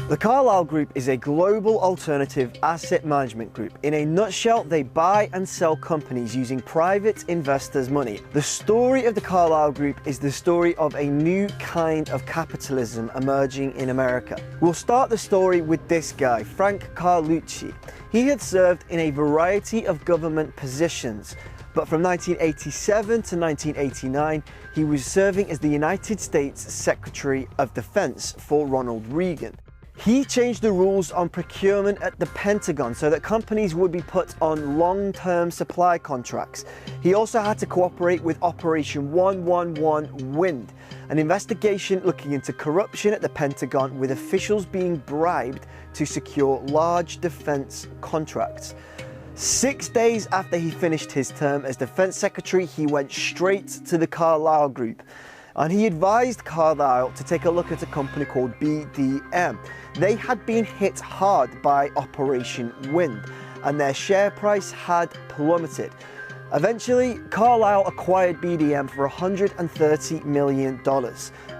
The Carlyle Group is a global alternative asset management group. In a nutshell, they buy and sell companies using private investors' money. The story of the Carlyle Group is the story of a new kind of capitalism emerging in America. We'll start the story with this guy, Frank Carlucci. He had served in a variety of government positions, but from 1987 to 1989, he was serving as the United States Secretary of Defense for Ronald Reagan. He changed the rules on procurement at the Pentagon so that companies would be put on long-term supply contracts. He also had to cooperate with Operation 111 Wind, an investigation looking into corruption at the Pentagon with officials being bribed to secure large defense contracts. 6 days after he finished his term as Defense Secretary, he went straight to the Carlyle Group. And he advised Carlyle to take a look at a company called BDM. They had been hit hard by Operation Wind, and their share price had plummeted. Eventually, Carlyle acquired BDM for $130 million.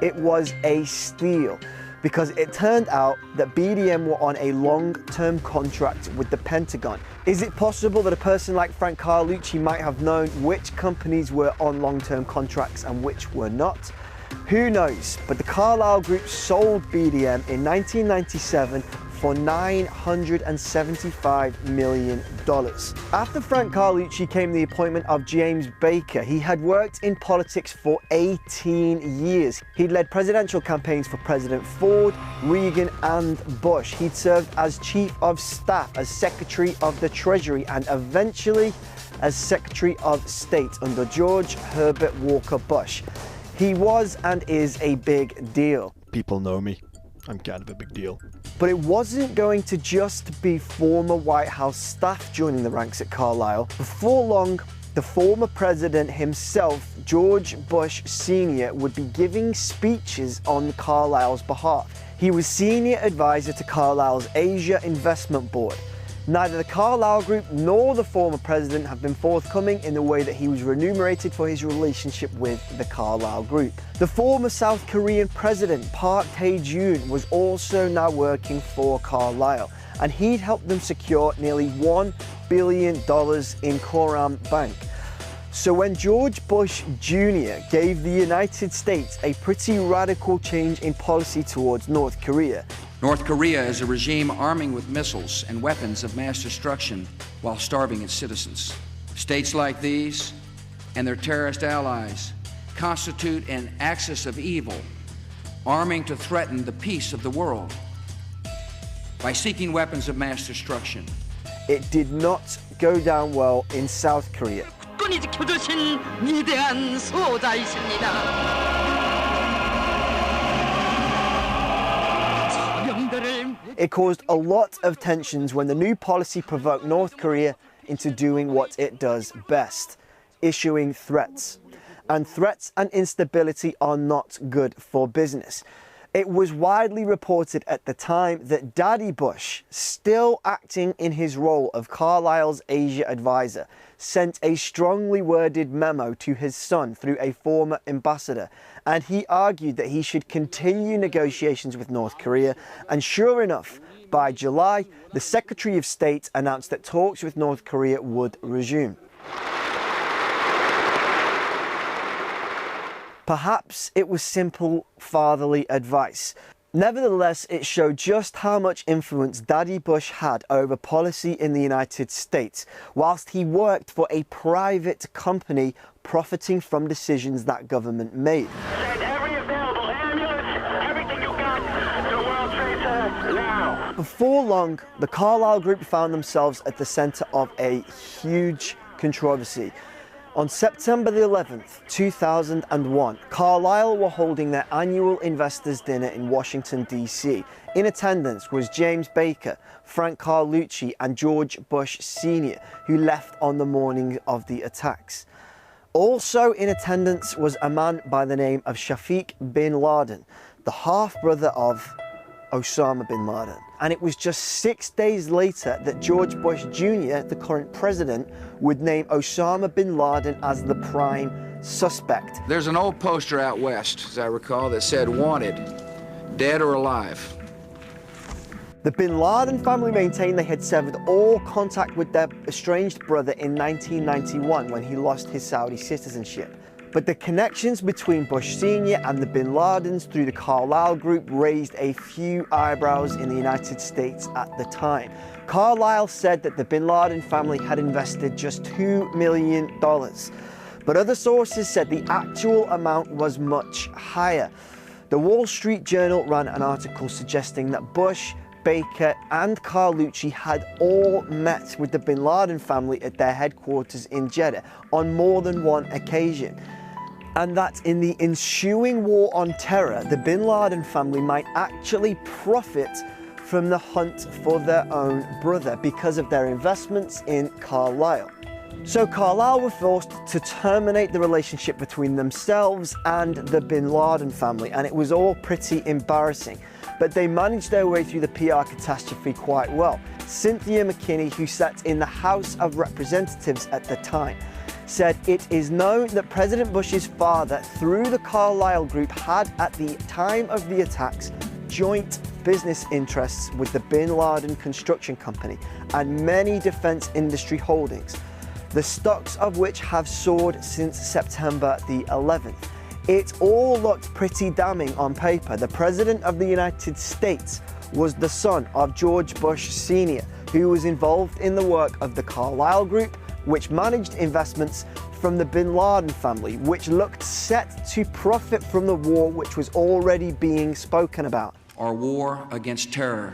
It was a steal, because it turned out that BDM were on a long-term contract with the Pentagon. Is it possible that a person like Frank Carlucci might have known which companies were on long-term contracts and which were not? Who knows, but the Carlyle Group sold BDM in 1997 for $975 million. After Frank Carlucci came the appointment of James Baker. He had worked in politics for 18 years. He'd led presidential campaigns for President Ford, Reagan, and Bush. He'd served as Chief of Staff, as Secretary of the Treasury, and eventually as Secretary of State under George Herbert Walker Bush. He was and is a big deal. People know me. I'm kind of a big deal. But it wasn't going to just be former White House staff joining the ranks at Carlyle. Before long, the former president himself, George Bush Sr., would be giving speeches on Carlyle's behalf. He was senior advisor to Carlyle's Asia Investment Board. Neither the Carlyle Group nor the former president have been forthcoming in the way that he was remunerated for his relationship with the Carlyle Group. The former South Korean president, Park Tae-jun, was also now working for Carlyle, and he'd helped them secure nearly $1 billion in Coram Bank. So when George Bush Jr. gave the United States a pretty radical change in policy towards North Korea, North Korea is a regime arming with missiles and weapons of mass destruction while starving its citizens. States like these and their terrorist allies constitute an axis of evil, arming to threaten the peace of the world by seeking weapons of mass destruction. It did not go down well in South Korea. It caused a lot of tensions when the new policy provoked North Korea into doing what it does best, issuing threats. And threats and instability are not good for business. It was widely reported at the time that Daddy Bush, still acting in his role of Carlyle's Asia advisor, sent a strongly worded memo to his son through a former ambassador, and he argued that he should continue negotiations with North Korea. And sure enough, by July, the Secretary of State announced that talks with North Korea would resume. Perhaps it was simple fatherly advice. Nevertheless, it showed just how much influence Daddy Bush had over policy in the United States, whilst he worked for a private company profiting from decisions that government made. Send every available ambulance, everything you got to the World Trade Center now. Before long, the Carlyle Group found themselves at the center of a huge controversy. On September the 11th, 2001, Carlyle were holding their annual investors' dinner in Washington, D.C. In attendance was James Baker, Frank Carlucci, and George Bush Sr., who left on the morning of the attacks. Also in attendance was a man by the name of Shafiq bin Laden, the half-brother of Osama bin Laden. And it was just 6 days later that George Bush Jr., the current president, would name Osama bin Laden as the prime suspect. There's an old poster out west, as I recall, that said, "Wanted, dead or alive." The bin Laden family maintained they had severed all contact with their estranged brother in 1991 when he lost his Saudi citizenship. But the connections between Bush Sr. and the bin Ladens through the Carlyle Group raised a few eyebrows in the United States at the time. Carlyle said that the bin Laden family had invested just $2 million. But other sources said the actual amount was much higher. The Wall Street Journal ran an article suggesting that Bush, Baker and Carlucci had all met with the bin Laden family at their headquarters in Jeddah on more than one occasion. And that in the ensuing war on terror, the bin Laden family might actually profit from the hunt for their own brother because of their investments in Carlyle. So Carlyle were forced to terminate the relationship between themselves and the bin Laden family, and it was all pretty embarrassing. But they managed their way through the PR catastrophe quite well. Cynthia McKinney, who sat in the House of Representatives at the time, said it is known that President Bush's father, through the Carlyle Group, had at the time of the attacks joint business interests with the Bin Laden Construction Company and many defense industry holdings, the stocks of which have soared since September the 11th. It all looked pretty damning on paper. The President of the United States was the son of George Bush Sr., who was involved in the work of the Carlyle Group, which managed investments from the bin Laden family, which looked set to profit from the war which was already being spoken about. Our war against terror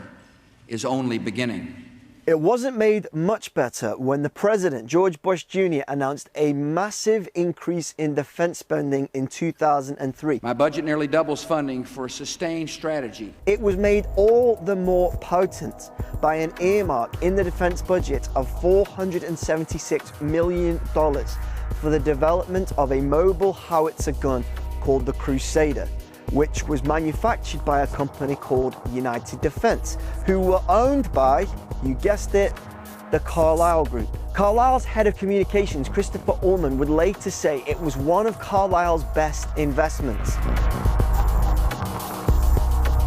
is only beginning. It wasn't made much better when the president, George Bush Jr., announced a massive increase in defense spending in 2003. My budget nearly doubles funding for a sustained strategy. It was made all the more potent by an earmark in the defense budget of $476 million for the development of a mobile howitzer gun called the Crusader, which was manufactured by a company called United Defense, who were owned by, you guessed it, the Carlyle Group. Carlyle's head of communications, Christopher Ullman, would later say it was one of Carlyle's best investments.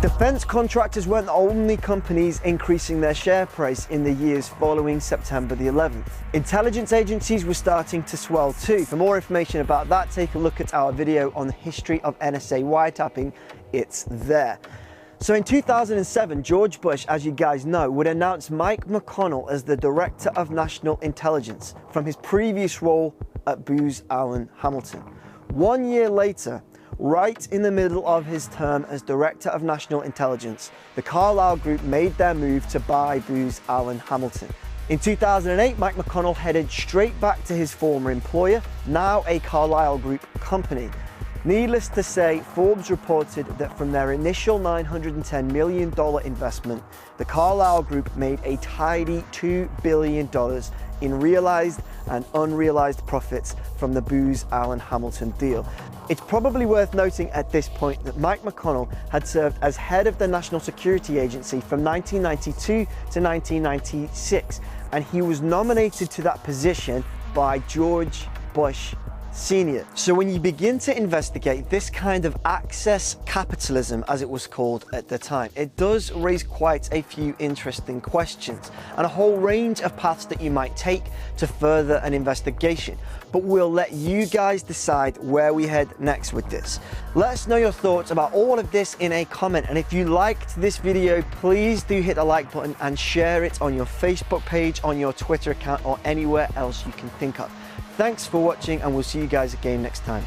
Defense contractors weren't the only companies increasing their share price in the years following September the 11th. Intelligence agencies were starting to swell too. For more information about that, take a look at our video on the history of NSA wiretapping. It's there. So in 2007, George Bush, as you guys know, would announce Mike McConnell as the Director of National Intelligence from his previous role at Booz Allen Hamilton. 1 year later, right in the middle of his term as Director of National Intelligence, the Carlyle Group made their move to buy Booz Allen Hamilton. In 2008, Mike McConnell headed straight back to his former employer, now a Carlyle Group company. Needless to say, Forbes reported that from their initial $910 million investment, the Carlyle Group made a tidy $2 billion in realized and unrealized profits from the Booz Allen Hamilton deal. It's probably worth noting at this point that Mike McConnell had served as head of the National Security Agency from 1992 to 1996, and he was nominated to that position by George Bush Sr. So when you begin to investigate this kind of access capitalism, as it was called at the time, it does raise quite a few interesting questions and a whole range of paths that you might take to further an investigation. But we'll let you guys decide where we head next with this. Let us know your thoughts about all of this in a comment, and if you liked this video, please do hit the like button and share it on your Facebook page, on your Twitter account, or anywhere else you can think of. Thanks for watching, and we'll see you guys again next time.